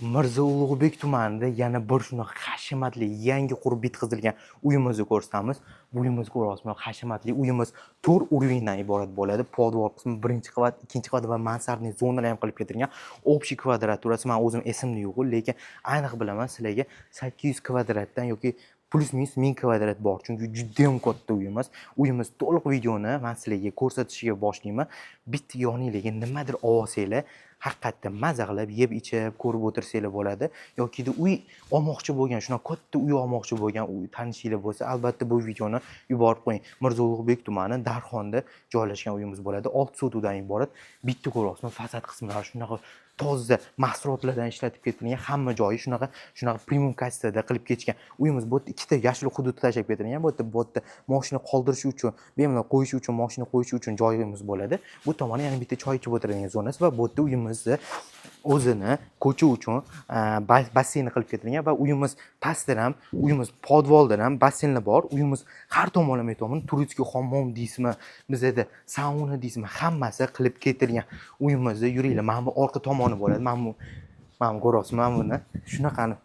Mirzo Ulug'bek tumanida yana bir shunaqa hashamatli yangi qurib bitkazilgan uyimizni ko'rsatamiz. Bu uyimiz ko'ryapsizmi? Hashamatli uyimiz 4 urindan iborat bo'ladi. Podvol qismi 1-qavat, 2-qavat va mansardniy zonalar ham qilib ketilgan. Общий kvadraturasi men o'zim esimda yo'q, lekin aniq bilaman sizlarga 800 kvadratdan yoki plus minus 1000 kvadrat bor. Chunki juda ham katta uyimiz. Uyimiz to'liq videoni men sizlarga ko'rsatishga boshlayman. Bitta yoninglarga nimadir olsanglar haqiqatdan maza qilib yeb ichib ko'rib o'tirsanglar bo'ladi yokida uy olmoqchi bo'lgan shunaqa katta uy olmoqchi bo'lgan tanishinglar bo'lsa albatta bu videoni yuborib qo'ying. Mirzo Ulug'bek tumani Darxonda joylashgan uyimiz bo'ladi. 6 sotuvdan iborat. Bitta ko'ryapsizmi? Fasad qismlari shunaqa toza mahsulotlardan ishlatib ketilgan, hamma joyi shunaqa premium kачествоda qilib ketgan. Uyimiz bu yerda ikkita yashil hudud tashab ketilgan. Bu yerda mashina qoldirish uchun, bemalol qo'yish uchun, mashina qo'yish uchun joyimiz bo'ladi. Bu tomoni yana bitta choy ichib o'tiradigan zonasi va bu yerda uyimizni o'zini ko'cha uchun basseyn qilib ketilgan va uyimiz pastdan ham, uyimiz podvoldan ham basseynlar bor. Uyimiz har tomonlama tomon turistga hammom deysizmi, bizda sauna deysizmi, hammasi qilib ketilgan. Uyimizda yuringlar, mana bu orqa tomoni bo'ladi. Mana bu ko'ryapsizmi, mana buni shunaqani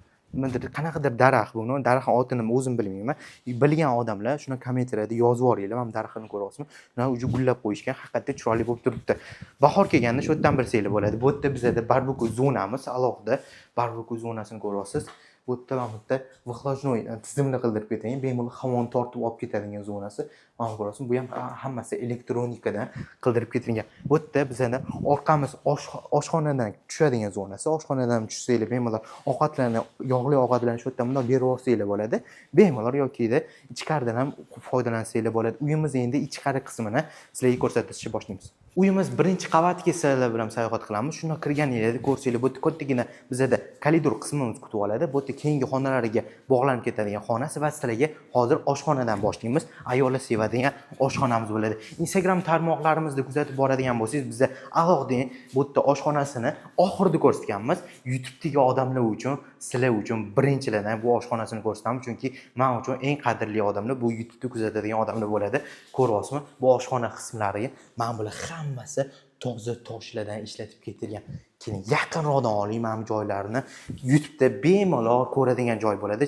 qanaqadir daraxt bu. Daraxtning otini o'zim bilmayman. Bilgan odamlar shuni kommentariyada yozib yuboringlar. Mana daraxtni ko'ryapsizmi? Mana uji gullab qo'yishgan, haqiqatda chiroyli bo'lib turibdi. Bahor kelganda shu yerdan bilsanglar bo'ladi. Bu yerda bizda barbeku zonamiz, alohida barbeku zonasini ko'ryapsiz. Bu yerda mana bu yerda выхлажной tizimli qildirib ketilgan, bemalol havoni tortib olib ketadigan zonasi. Mana ko'ryapsizmi? Bu ham hammasi elektronikadan qildirib ketilgan. Bu yerda bizning orqamiz oshxonadan tushadigan zonasi. Oshxonadan tushsanglar bemalol ovqatlarni, yog'li ovqatlarni shu yerdan bundoq berib olsanglar bo'ladi. Bemalol yokida ichkaridan ham foydalansanglar bo'ladi. Uyimiz endi ichkari qismini sizlarga ko'rsatishni boshlaymiz. Uyimiz 1-qavatga sizlar bilan sayohat qilamiz. Shunda kirganingizda ko'rsanglar, bu yerda kattagina bizda koridor qismimiz kutib oladi. Bu yerda keyingi xonalariga bog'lanib ketadigan xonasi va sizlarga hozir oshxonadan boshlaymiz. Ayollar sevadigan oshxonamiz bo'ladi. Instagram tarmoqlarimizda kuzatib boradigan bo'lsangiz, bizda alohida bu yerda oshxonasini oxirida ko'rsatganmiz. YouTube'dagi odamlar uchun, sizlar uchun birinchilardan bu oshxonasini ko'rsatamiz, chunki men uchun eng qadrli odamlar bu YouTube'da kuzatadigan odamlar bo'ladi. Ko'ryapsizmi? Bu oshxona qismlariga mana bular hammasi toza toshlardan ishlatib ketilgan. Keyin yaqinroqdan oling, mana bu joylarni YouTube'da bemalol ko'radigan joy bo'ladi.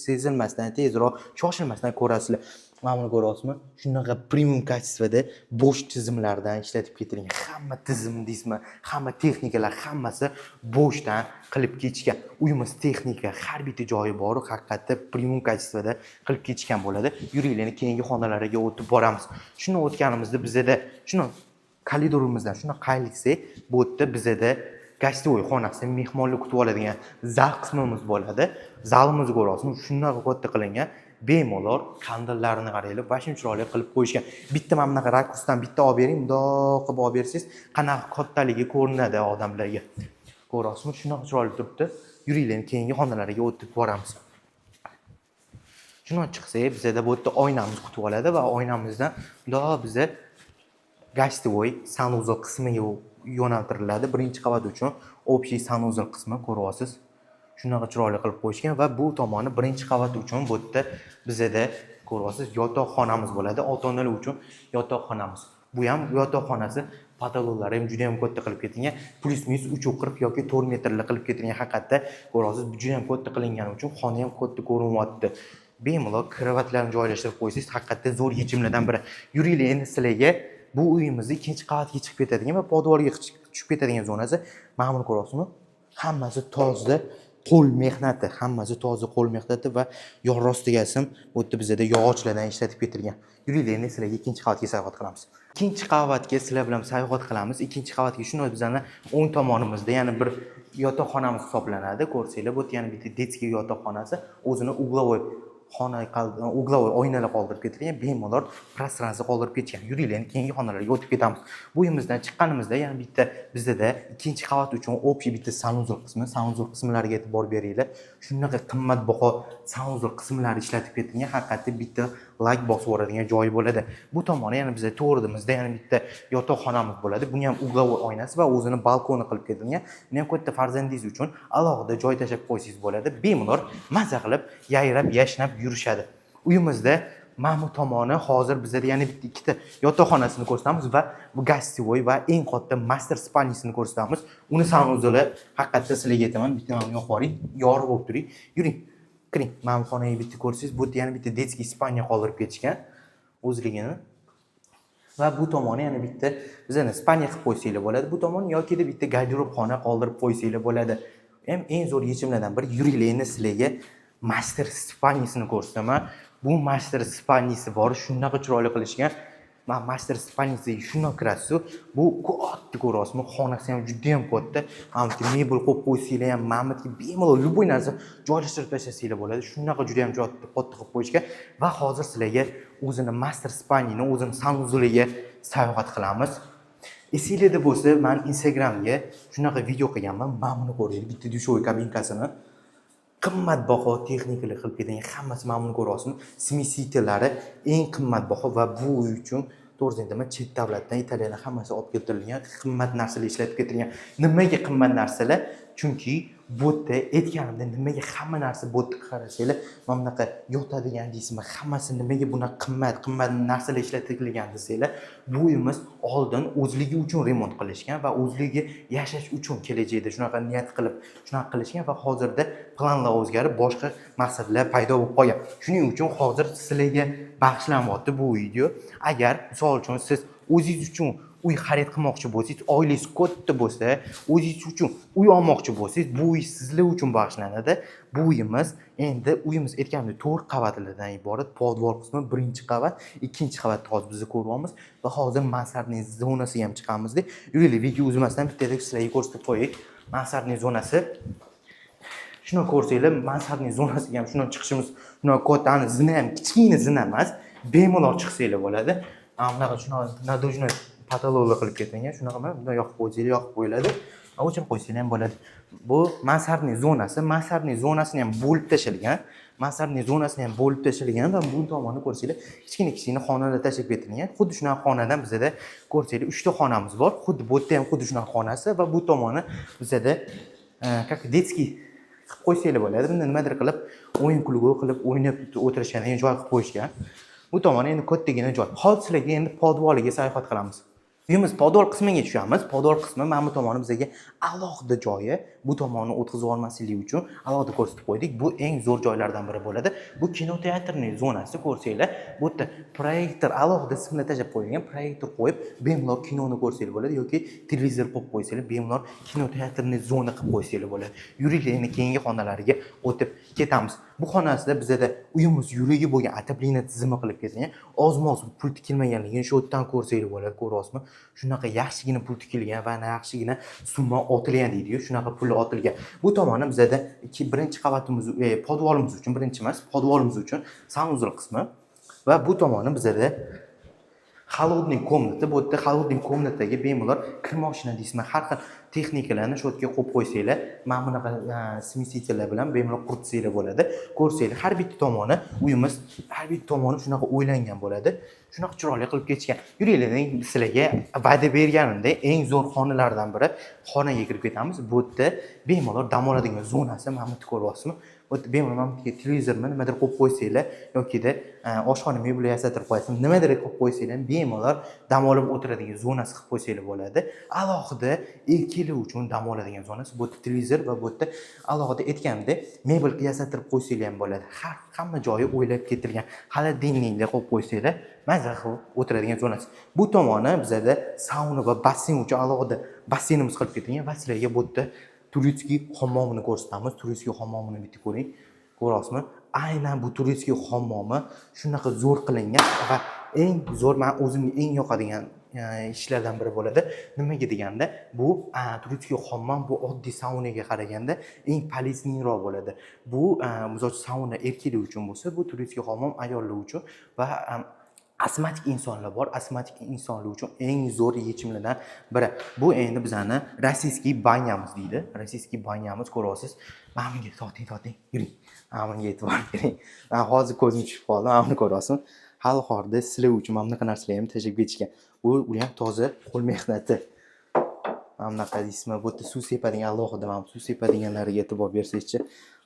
Sezilmasdan, tezroq, shoshilmasdan ko'rasizlar. Mana buni ko'ryapsizmi? Shunaqa premium kачествоda bo'sh tizimlardan ishlatib ketilgan. Hamma tizim deysizmi, hamma texnikalar hammasi bo'shdan qilib ketishgan. Uyimiz texnika har bitta joyi bor, haqiqatda premium kачествоda qilib ketishgan bo'ladi. Yuringlar, keyingi xonalariga o'tib boramiz. Shuni o'tganimizda bizda shuni koridorimizdan shuni qayliksak, bu yerda bizda gостевой xonasi, mehmonlar kutib oladigan zal qismimiz bo'ladi. Zalimizni ko'ryapsizmi? Shunaqa katta qilingan. Bemalol qandillarini qaranglar, bashim chiroyli qilib qo'yishgan. Bitta mana bunaqa rakursdan bitta olib bering, bundoq qilib olib bersangiz, qanaqa kattaligi ko'rinadi odamlarga. Ko'ryapsizmi? Shunaqa chiroyli turibdi. Yuringlar, keyingi xonalariga o'tib boramiz. Shundan chiqsak, bizda bu yerda oynamiz kutib oladi va oynamizdan bundoq bizda gостевой sanuzil qismiga yo'naltiriladi. 1-qavat uchun общий sanuzil qismi ko'ryapsiz. Shunaqa chiroyli qilib qo'yishgan va bu tomoni 1-qavat uchun bu yerda bizda ko'ryapsiz yotoqxonamiz bo'ladi. Ota-onalar uchun yotoqxonamiz. Bu ham yotoqxonasi patolonlari ham juda ham katta qilib ketilgan. Plus minus 3.40 yoki 4 metrli qilib ketilgan. Haqiqatda ko'ryapsiz, juda ham katta qilingani uchun xona ham katta ko'rinyapti. Bemalol kravatlarni joylashtirib qo'ysangiz, haqiqatda zo'r yechimlardan biri. Yuringlar, endi sizlarga bu uyimizni 2-qavatga chiqib ketadigan va podvolga tushib ketadigan zonasi. Mana buni ko'ryapsizmi? Hammasi toza qo'l mehnati, hammasi toza qo'l mehnati va yor ostiga sim bu yerda bizda yog'ochlardan ishlatib ketilgan. Yuringlar, endi sizlarga 2-qavatga sayohat qilamiz. 2-qavatga sizlar bilan sayohat qilamiz. 2-qavatga shuni bizani o'ng tomonimizda yana bir yotoqxonamiz hisoblanadi. Ko'rsanglar, bu yerda yana bitta детский yotoqxonasi, o'zini uglovoy uglovoy oynalar qoldirib ketilgan, bemalol prostransiya qoldirib ketgan. Yuringlar, keyingi xonalarga o'tib ketamiz. Bu uyimizdan chiqqanimizda yana bitta bizda 2-qavat uchun общий bitta sanuzil qismlariga e'tibor beringlar. Shunaqa qimmatbaho sanuzil qismlari ishlatib ketilgan, haqiqatda bitta like bosib yuboradigan joyi bo'ladi. Bu tomoni yana bizda to'g'ridimizda yana bitta yotoqxonamiz bo'ladi. Buni ham uglovoy oynasi va o'zini balkoni qilib ketilgan. Buni ham katta farzandingiz uchun alohida joy tashab qo'ysangiz bo'ladi. Bemalol maza qilib, yayrab, yashnab yurishadi. Uyimizda mana bu tomoni hozir bizda yana bitta ikkita yotoqxonasini ko'rsatamiz va bu gastivoy va eng katta master spalnisini ko'rsatamiz. Uni sanuzuli haqiqatda sizlarga aytaman, bitta mana yoqib boring, yorib bo'lib turing. Yuring. Kiring. Mana bu xonaga bitta ko'rsangiz, bu yerda yana bitta detskiy spalnya qoldirib ketishgan. O'zligini. Va bu tomoni yana bitta bizani spalnya qilib qo'ysanglar bo'ladi. Bu tomon yokida bitta garderob xona qoldirib qo'ysanglar bo'ladi. Ham eng zo'r yechimlardan biri yuringlarni sizlarga master spalnyasini ko'rsataman. Bu master spalnyasi bor, shunaqa chiroyli qilishgan. Men master spalnyasiga shunday kirasiz. Bu katta ko'rasizmi? Xonasi ham juda ham katta. Hamki mebel qo'yib qo'ysanglar ham, mamutga bemalol любой narsa joylashtirib tashlasanglar bo'ladi. Shunaqa juda ham katta qilib qo'yishgan va hozir sizlarga o'zini master spalnyani o'zini sanuzuliga sayohat qilamiz. Esinglarda bo'lsa, men Instagramga shunaqa video qilganman. Mana buni ko'ring, bitta dushoy kabinkasini qimmatbaho texnikalar qilib ketgan, hammasi mana buni ko'ryapsizmi? Smesitelari eng qimmatbaho va bu uy uchun to'g'risini aytaman, chet davlatdan Italiyadan hammasi olib keltirilgan, qimmat narsalar ishlatib ketilgan. Nimaga qimmat narsalar? Chunki bu yerda aytganimda nimaga hamma narsa bu yerda qarasanglar, mana bunaqa yotadigan deysizmi, hammasi nimaga bunaqa qimmat narsalar ishlatilgan desanglar, bu uyimiz oldin o'zligi uchun remont qilishgan va o'zligi yashash uchun kelajakda shunaqa niyat qilib shunaqa qilishgan va hozirda planlar o'zgarib boshqa maqsadlar paydo bo'lib qolgan. Shuning uchun hozir sizlarga bag'ishlanyapti bu video. Agar misol uchun siz o'zingiz uchun uy xarid qilmoqchi bo'lsangiz, oilangiz katta bo'lsa, o'zingiz uchun uy olmoqchi bo'lsangiz, bu uy sizlar uchun bag'ishlanadi. Bu uyimiz endi uyimiz aytganimdek 4 qavatlardan iborat. Podvor qismi 1-qavat, 2-qavatni hozir biz ko'ryapmiz va hozir mansardning zonasiga ham chiqamizda. Yuringlar, video uzmasdan bittadek sizlarga ko'rsatib qo'yay. Mansardning zonasi. Shuni ko'rsanglar, mansardning zonasiga ham shundan chiqishimiz, shunday kattani zina ham kichkina zina emas, bemalol chiqsanglar bo'ladi. Bunaqa shunday nadojnoy patologlar qilib ketgan, shunaqa emas, bunday yoqib qo'ysanglar, yoqib qo'yiladi. O'chirib qo'ysanglar ham bo'ladi. Bu mansardning zonasi, mansardning zonasini ham bo'lib tashalgan. Mansardning zonasini ham bo'lib tashalgan va bu tomonni ko'rsanglar, kichkina xonalar tashib ketilgan. Xuddi shunaqa xonadan bizda ko'rsanglar 3 ta xonamiz bor. Xuddi bu yerda ham xuddi shunaqa xonasi va bu tomoni bizda как детский qilib qo'ysanglar bo'ladi. Bunda nimadir qilib, o'yin klubi qilib, o'ynab o'tirishgan joy qilib qo'yishgan. Bu tomoni endi kattagina joy. Hozir sizlarga endi podvoliga sayohat qilamiz. Uyimiz podvol qismiga tushamiz. Podvol qismi mana bu tomoni bizga alohida joyi. Bu tomonni o'tkazib olmaslik uchun alohida ko'rsatib qo'ydik. Bu eng zo'r joylardan biri bo'ladi. Bu kinoteatrning zonasi ko'rsanglar, bu yerda proyektor alohida simlar tashab qo'yilgan. Proyektor qo'yib, bemalol kinoni ko'rsanglar bo'ladi yoki televizor qo'yib qo'ysanglar, bemalol kinoteatrning zona qilib qo'ysanglar bo'ladi. Yuringlar, endi keyingi xonalariga o'tib ketamiz. Bu xonasida bizda uyimiz yuragi bo'lgan atapliniya tizimi qilib ketilgan. Ozmoz pul tikilmaganligini shu yerdan ko'rsanglar bo'ladi, ko'ryapsizmi? Shunaqa yaxshigina pul tikilgan va yaxshigina summa otilgan deydi-yu, shunaqa pul otilgan. Bu tomoni bizda birinchi qavatimiz, podvolimiz uchun, birinchi emas, podvolimiz uchun sanuzul qismi va bu tomoni bizda холодный komnata. Bu yerda холодный komnataga bemalol kirmoqchina deysizmi, har xil texnikalarni shu yerga qo'yib qo'ysanglar, mana bunaqa smesitellar bilan bemalol quritsanglar bo'ladi. Ko'rsanglar, har bitta tomoni uyimiz, har bitta tomoni shunaqa o'ylangan bo'ladi. Shunaqa chiroyli qilib ketishgan. Yuringlar, sizlarga va'da berganimdek eng zo'r xonalardan biri xonaga kirib ketamiz. Bu yerda bemalol dam oladigan zonasi, mana bu yerda ko'ryapsizmi? Bu yerda bemalol mana bu televizorni nimadir qo'yib qo'ysanglar yokida oshxona mebel yasatirib qo'yasizmi, nimadir qo'yib qo'ysanglar, bemalol dam olib o'tiradigan zonasi qilib qo'ysanglar bo'ladi. Alohida erkaklar uchun dam oladigan zonasi, bu yerda televizor va bu yerda alohida aytganimdek mebel yasatirib qo'ysanglar ham bo'ladi. Hamma joyi o'ylab ketilgan. Xolodilniklar qo'yib qo'ysanglar, maza qilib o'tiradigan zonasi. Bu tomoni bizda sauna va basseyn uchun alohida basseynimiz qilib ketilgan va sizlarga bu yerda turistskiy hammomini ko'rsatamiz. Turistskiy hammomini bitta ko'ring. Ko'ryapsizmi? Aynan bu turistskiy hammomi shunaqa zo'r qilingan va eng zo'r, men o'zimning eng yoqadigan ishlardan biri bo'ladi. Nimaga deganda, bu turistskiy hammom bu oddiy saunaga qaraganda eng politsiyroq bo'ladi. Bu misol sauna erkaklar uchun bo'lsa, bu turistskiy hammom ayollar uchun va asmatik insonlar bor. Asmatik insonlar uchun eng zo'r yechimlardan biri. Bu endi bizani rossiyskiy banyamiz deydi. Rossiyskiy banyamiz ko'ryapsiz. Mana bunga torting. Yuring. Mana bunga e'tibor bering. Men hozir ko'zim tushib qoldi. Mana buni ko'ryapsiz. Hali horda sizlar uchun mana bunaqa narsalar ham tashib ketishgan. U ham toza qo'l mehnati. Mana bunaqa deysizmi? Bu yerda suv sepadigan alohida, mana suv sepadiganlariga e'tibor bersangizchi,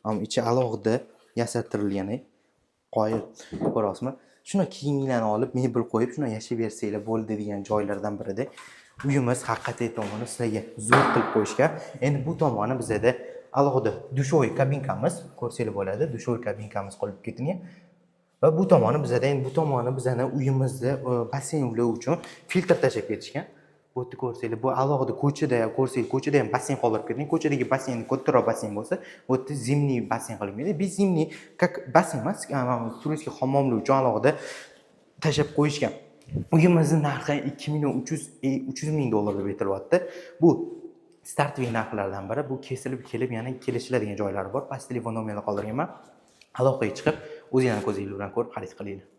mana ichi alohida yasatirilgan. Qoyil ko'ryapsizmi? shuni kiyimlarni olib, mebel qo'yib, shuni yashayversanglar bo'ldi degan joylardan birida. Uyimiz haqiqiy tomoni sizlarga zo'r qilib qo'yishgan. Endi bu tomoni bizada alohida dushovoy kabinkamiz, ko'rsanglar bo'ladi, dushovoy kabinkamiz qolib ketgan. Va bu tomoni bizada endi bu tomoni bizani uyimizda basseynlar uchun filtr tashab ketishgan. Bu yerda ko'rsanglar, bu alohida ko'chada ko'rsangiz, ko'chada ham basseyn qoldirib ketgan. Ko'chadagi basseyn kattaroq basseyn bo'lsa, bu yerda zimniy basseyn qilinmaydi. Biz zimniy как basseyn emas, turistik hammomlar uchun alohida tashab qo'yishgan. Uyimizni narxi 2 ming dollar deb aytilyapti. Bu startviy narxlardan biri. Bu kesilib kelib yana kelishiladigan joylari bor. Past telefon nomerini qoldirganman. Aloqaga chiqib, o'zingizning ko'zingiz bilan ko'rib xarid qilinglar.